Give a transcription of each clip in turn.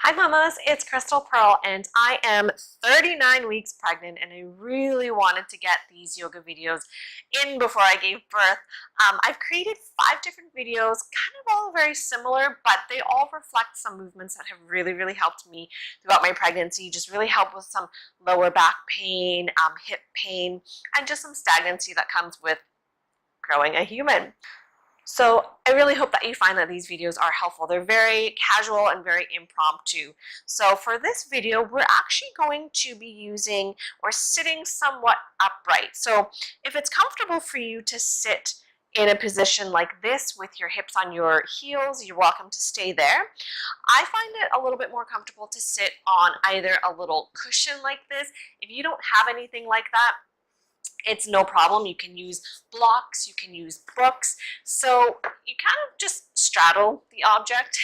Hi mamas, it's Crystal Pearl and I am 39 weeks pregnant and I really wanted to get these yoga videos in before I gave birth. I've created 5 different videos, kind of all very similar, but they all reflect some movements that have really helped me throughout my pregnancy, just really help with some lower back pain, hip pain, and just some stagnancy that comes with growing a human. So I really hope that you find that these videos are helpful. They're very casual and very impromptu. So for this video, we're actually going to be using or sitting somewhat upright. So if it's comfortable for you to sit in a position like this with your hips on your heels, you're welcome to stay there. I find it a little bit more comfortable to sit on either a little cushion like this. If you don't have anything like that, it's no problem. You can use blocks, you can use books. So you kind of just straddle the object.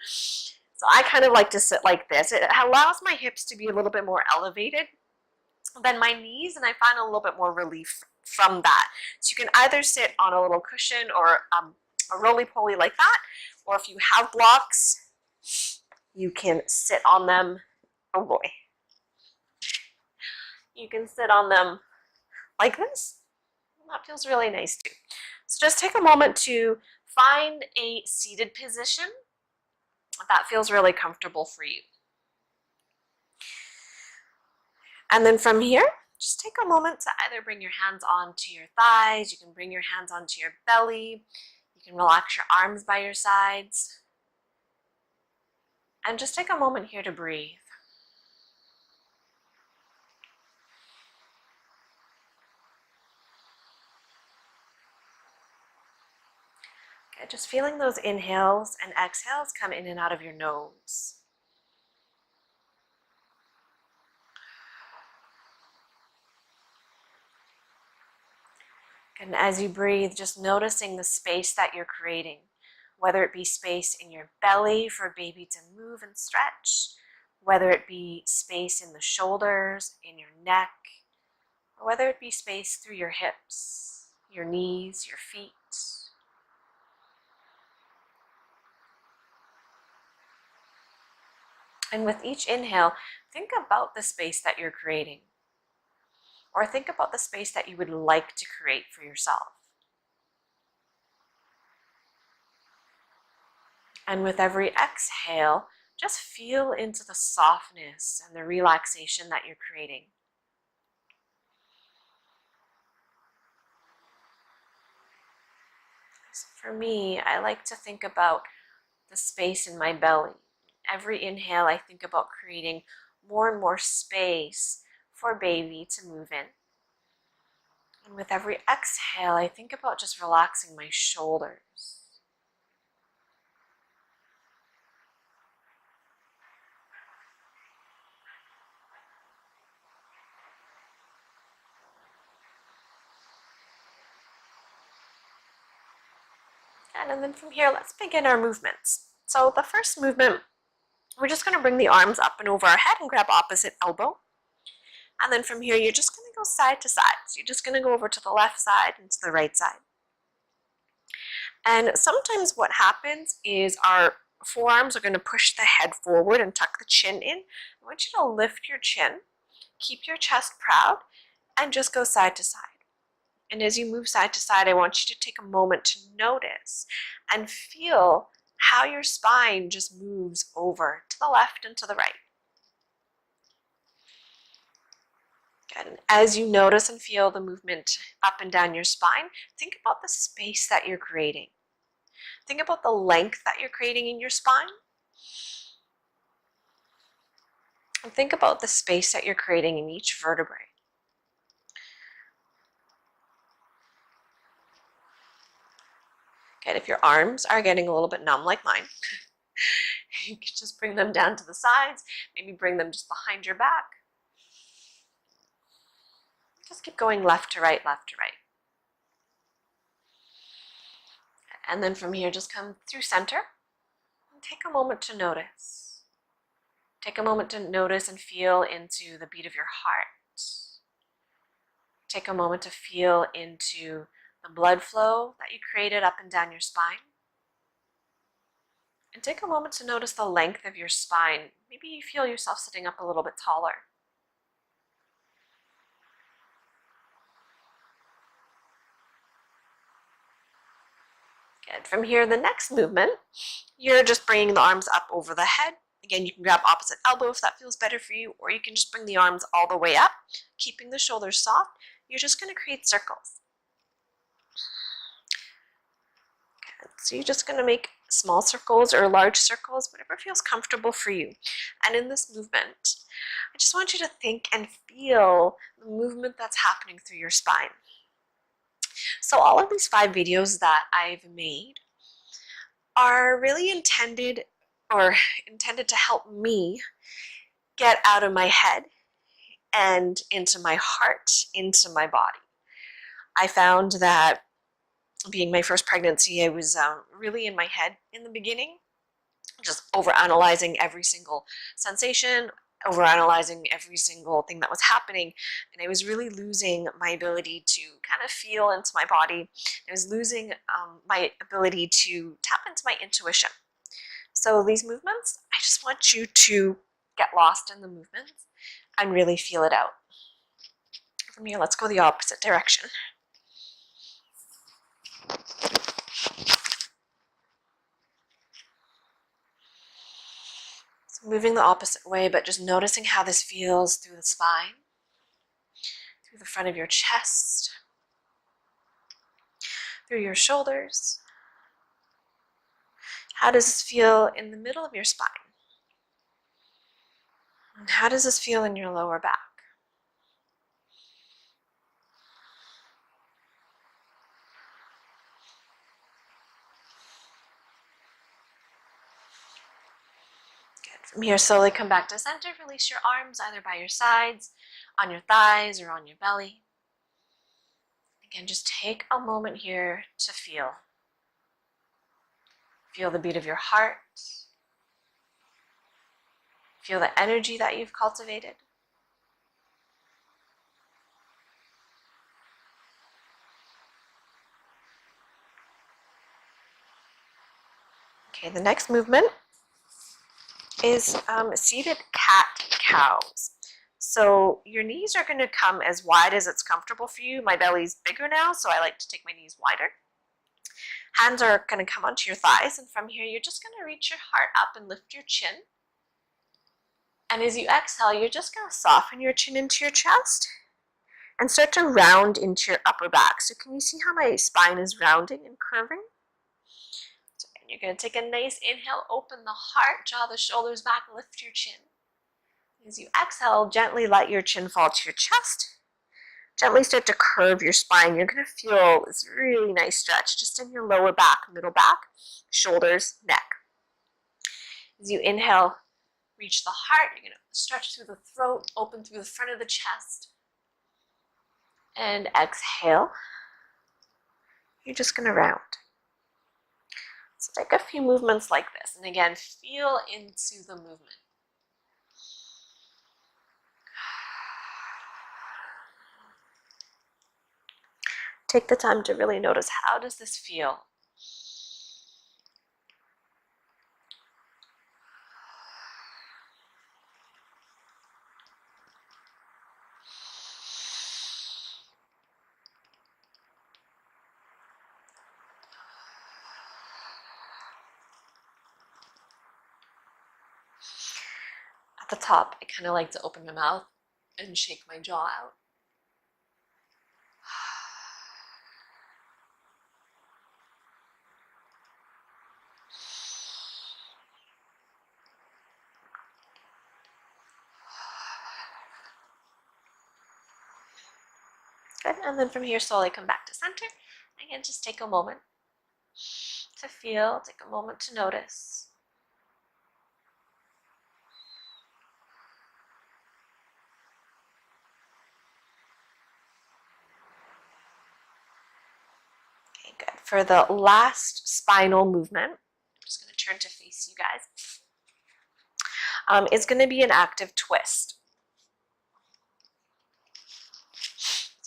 So I kind of like to sit like this. It allows my hips to be a little bit more elevated than my knees, and I find a little bit more relief from that. So you can either sit on a little cushion or a roly-poly like that, or if you have blocks, you can sit on them. Oh boy. You can sit on them like this. That feels really nice too. So just take a moment to find a seated position that feels really comfortable for you. And then from here, just take a moment to either bring your hands onto your thighs, you can bring your hands onto your belly, you can relax your arms by your sides, and just take a moment here to breathe. Okay, just feeling those inhales and exhales come in and out of your nose. And as you breathe, just noticing the space that you're creating, whether it be space in your belly for baby to move and stretch, whether it be space in the shoulders, in your neck, or whether it be space through your hips, your knees, your feet. And with each inhale, think about the space that you're creating, or think about the space that you would like to create for yourself. And with every exhale, just feel into the softness and the relaxation that you're creating. So for me, I like to think about the space in my belly. Every inhale, I think about creating more and more space for baby to move in. And with every exhale, I think about just relaxing my shoulders. And then from here, let's begin our movements. So the first movement, we're just going to bring the arms up and over our head and grab opposite elbow. And then from here, you're just going to go side to side. So you're just going to go over to the left side and to the right side. And sometimes what happens is our forearms are going to push the head forward and tuck the chin in. I want you to lift your chin, keep your chest proud, and just go side to side. And as you move side to side, I want you to take a moment to notice and feel how your spine just moves over to the left and to the right. Good. And as you notice and feel the movement up and down your spine, think about the space that you're creating. Think about the length that you're creating in your spine. And think about the space that you're creating in each vertebrae. Okay, if your arms are getting a little bit numb like mine, you can just bring them down to the sides, maybe bring them just behind your back. Just keep going left to right, left to right. And then from here, just come through center and take a moment to notice. Take a moment to notice and feel into the beat of your heart. Take a moment to feel into the blood flow that you created up and down your spine. And take a moment to notice the length of your spine. Maybe you feel yourself sitting up a little bit taller. Good. From here, the next movement, you're just bringing the arms up over the head. Again, you can grab opposite elbow if that feels better for you, or you can just bring the arms all the way up, keeping the shoulders soft. You're just going to create circles. Good. So you're just going to make small circles or large circles, whatever feels comfortable for you. And in this movement, I just want you to think and feel the movement that's happening through your spine. So all of these 5 videos that I've made are really intended to help me get out of my head and into my heart, into my body. I found that being my first pregnancy, I was really in my head in the beginning, just overanalyzing every single sensation, overanalyzing every single thing that was happening, and I was really losing my ability to kind of feel into my body. I was losing my ability to tap into my intuition. So these movements, I just want you to get lost in the movements and really feel it out. From here, let's go the opposite direction. So moving the opposite way, but just noticing how this feels through the spine, through the front of your chest, through your shoulders. How does this feel in the middle of your spine? And how does this feel in your lower back? Good. From here, slowly come back to center. Release your arms either by your sides, on your thighs, or on your belly. Again, just take a moment here to feel. Feel the beat of your heart. Feel the energy that you've cultivated. Okay, the next movement is seated cat-cows. So your knees are going to come as wide as it's comfortable for you. My belly's bigger now, so I like to take my knees wider. Hands are going to come onto your thighs, and from here you're just going to reach your heart up and lift your chin. And as you exhale, you're just going to soften your chin into your chest and start to round into your upper back. So can you see how my spine is rounding and curving? So you're going to take a nice inhale, open the heart, draw the shoulders back, lift your chin. As you exhale, gently let your chin fall to your chest. Gently start to curve your spine. You're going to feel this really nice stretch just in your lower back, middle back, shoulders, neck. As you inhale, reach the heart. You're going to stretch through the throat, open through the front of the chest. And exhale. You're just going to round. So take a few movements like this. And again, feel into the movement. Take the time to really notice, how does this feel? At the top, I kind of like to open my mouth and shake my jaw out. Good, and then from here, slowly come back to center. Again, just take a moment to feel, take a moment to notice. Okay, good. For the last spinal movement, I'm just going to turn to face you guys. It's going to be an active twist.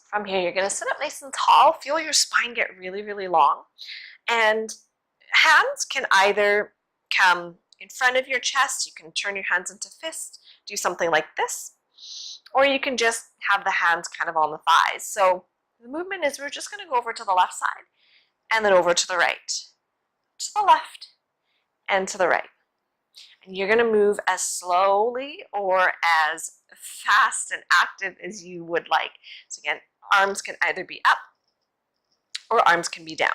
From here, you're going to sit up nice and tall. Feel your spine get really, really long. And hands can either come in front of your chest. You can turn your hands into fists, do something like this, or you can just have the hands kind of on the thighs. So the movement is we're just going to go over to the left side and then over to the right, to the left and to the right. And you're going to move as slowly or as fast and active as you would like. So again, arms can either be up or arms can be down.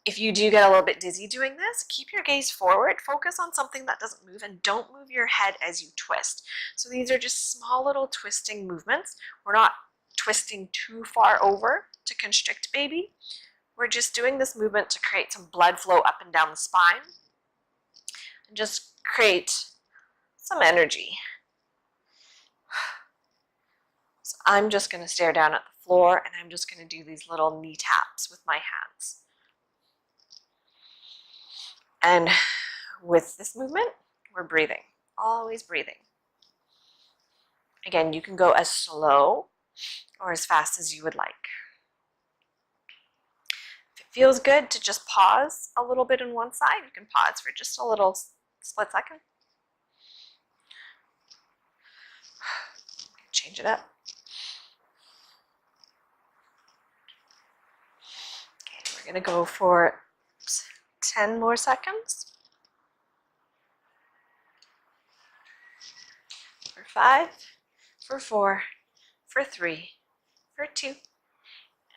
If you do get a little bit dizzy doing this, keep your gaze forward, focus on something that doesn't move, and don't move your head as you twist. So these are just small little twisting movements. We're not twisting too far over to constrict baby. We're just doing this movement to create some blood flow up and down the spine and just create some energy. So I'm just going to stare down at the floor and I'm just going to do these little knee taps with my hands. And with this movement, we're breathing, always breathing. Again, you can go as slow or as fast as you would like. If it feels good to just pause a little bit on one side, you can pause for just a little split second. Change it up. Okay, we're going to go for 10 more seconds. For 5, for 4, for 3, for 2,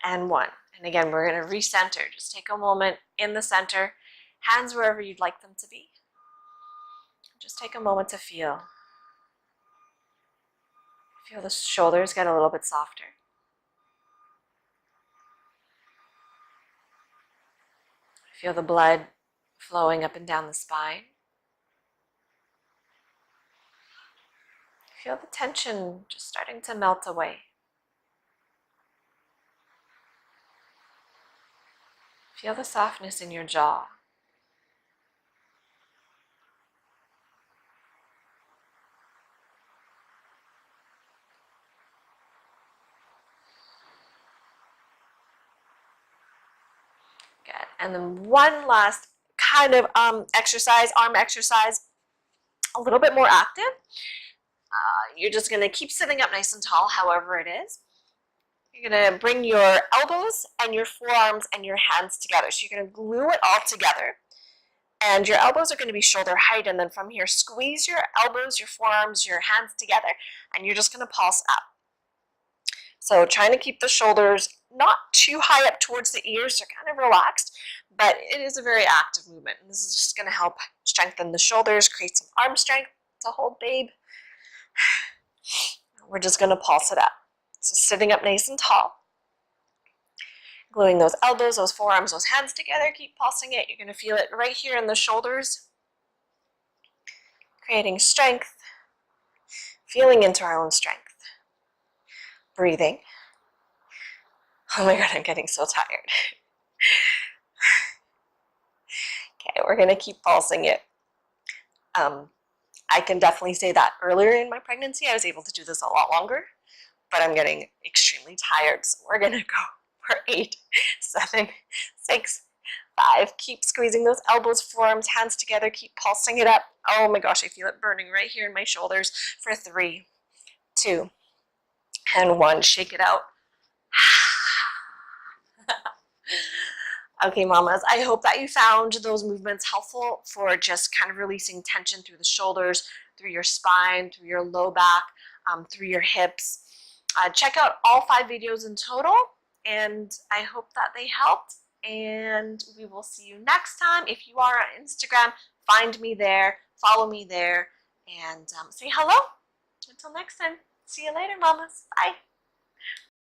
and 1. And again, we're going to recenter. Just take a moment in the center, hands wherever you'd like them to be. Just take a moment to feel. Feel the shoulders get a little bit softer. Feel the blood flowing up and down the spine. Feel the tension just starting to melt away. Feel the softness in your jaw. Good. And then one last kind of exercise, arm exercise, a little bit more active. You're just going to keep sitting up nice and tall, however it is. You're going to bring your elbows and your forearms and your hands together. So you're going to glue it all together. And your elbows are going to be shoulder height. And then from here, squeeze your elbows, your forearms, your hands together. And you're just going to pulse up. So trying to keep the shoulders not too high up towards the ears. They're kind of relaxed. But it is a very active movement. And this is just going to help strengthen the shoulders, create some arm strength to hold babe. We're just going to pulse it up. So sitting up nice and tall. Gluing those elbows, those forearms, those hands together. Keep pulsing it. You're going to feel it right here in the shoulders. Creating strength. Feeling into our own strength. Breathing. Oh my God, I'm getting so tired. Okay, we're going to keep pulsing it. I can definitely say that earlier in my pregnancy, I was able to do this a lot longer, but I'm getting extremely tired. So we're going to go for 8, 7, 6, 5. Keep squeezing those elbows, forearms, hands together. Keep pulsing it up. Oh my gosh, I feel it burning right here in my shoulders. For 3, 2, and 1. Shake it out. Okay, mamas, I hope that you found those movements helpful for just kind of releasing tension through the shoulders, through your spine, through your low back, through your hips. Check out all 5 videos in total, and I hope that they helped, and we will see you next time. If you are on Instagram, find me there, follow me there, and say hello. Until next time, see you later, mamas. Bye.